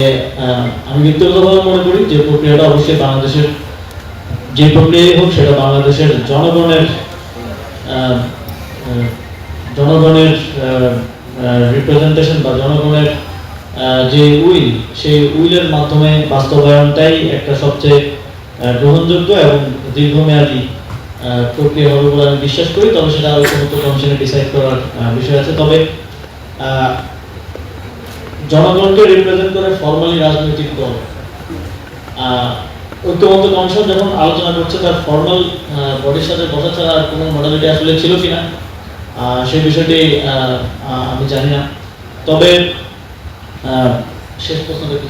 আমি ব্যক্তিগতভাবে মনে করি যে প্রক্রিয়াটা অবশ্যই বাংলাদেশের যে প্রক্রিয়াই হোক সেটা বাংলাদেশের জনগণের রিপ্রেজেন্টেশন বা জনগণের যে উইল সেই উইলের মাধ্যমে বাস্তবায়নটাই একটা সবচেয়ে গ্রহণযোগ্য এবং দীর্ঘমেয়াদী প্রক্রিয়া হবে বলে আমি বিশ্বাস করি। তবে সেটা ঐক্যমত্য কমিশনে ডিসাইড করার বিষয় আছে। তবে জনগণকে রিপ্রেজেন্ট করে ফর্মালি রাজনৈতিক দল ঐক্যমত্য কমিশন যখন আলোচনা করছে তার ফর্মাল বডির সাথে বসা ছাড়া আর কোনো মডালিটি আসলে ছিল কিনা সেই বিষয়টি আমি জানি না। তবে শেষ প্রশ্নটা কি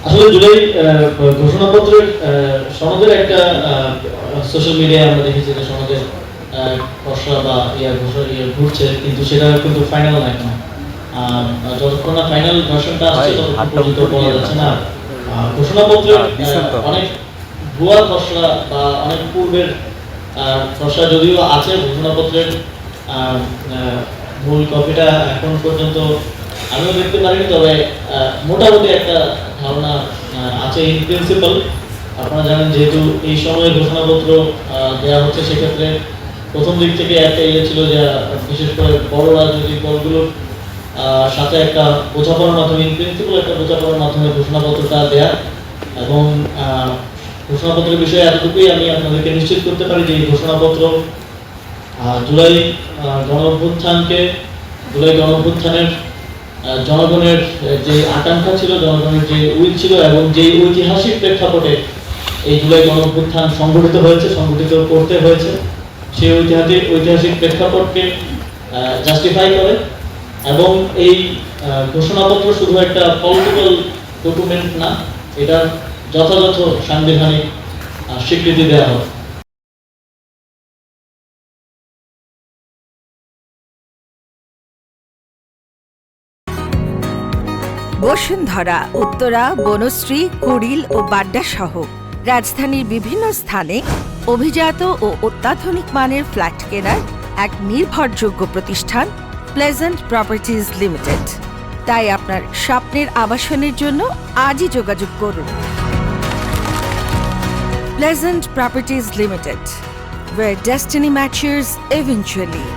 আসলে জুলাই ঘোষণাপত্রের সনদের একটা সোশ্যাল মিডিয়ায় আমরা দেখেছি যে সনদের খসড়া বা ঘুরছে, কিন্তু সেটা কিন্তু ফাইনাল না এখন। যতক্ষণ না ফাইনাল ভার্সনটা আসছে ততক্ষণ পর্যন্ত বলা যাচ্ছে না। ঘোষণাপত্রের অনেক ভুয়া খসড়া বা অনেক পূর্বের খসড়া যদিও আছে, ঘোষণাপত্রের মূল কপিটা এখন পর্যন্ত আমিও দেখতে পারিনি। তবে মোটামুটি একটা ধারণা আছে ইন প্রিন্সিপাল। আপনারা জানেন যেহেতু এই সময়ে ঘোষণাপত্র দেওয়া হচ্ছে, সেক্ষেত্রে প্রথম দিক থেকে একটা ছিল যে বিশেষ করে বড় রাজনৈতিক দলগুলোর সাথে একটা বোঝাপড়ার মাধ্যমে ইন প্রিন্সিপাল একটা বোঝাপড়ার মাধ্যমে ঘোষণাপত্রটা দেয়া। এবং ঘোষণাপত্রের বিষয়ে এতটুকুই আমি আপনাদেরকে নিশ্চিত করতে পারি যে এই ঘোষণাপত্র জুলাই গণঅভ্যুত্থানের জনগণের যে আকাঙ্ক্ষা ছিল, জনগণের যে উইল ছিল এবং যে ঐতিহাসিক প্রেক্ষাপটে এই জুলাই গণঅভ্যুত্থান সংগঠিত করতে হয়েছে, সেই ঐতিহাসিক প্রেক্ষাপটকে জাস্টিফাই করে। এবং এই ঘোষণাপত্র শুধু একটা পলিটিক্যাল ডকুমেন্ট না, এটার যথাযথ সাংবিধানিক স্বীকৃতি দেওয়া হয়। বসুন্ধরা, উত্তরা, বনশ্রী, কুড়িল ও বাড্ডা সহ রাজধানীর বিভিন্ন স্থানে অভিজাত ও অত্যাধুনিক মানের ফ্ল্যাট কেনার এক নির্ভরযোগ্য প্রতিষ্ঠান প্লেজেন্ট প্রপার্টিজ লিমিটেড। তাই আপনার স্বপ্নের আবাসনের জন্য আজই যোগাযোগ করুন। Pleasant properties limited, where destiny matches eventually.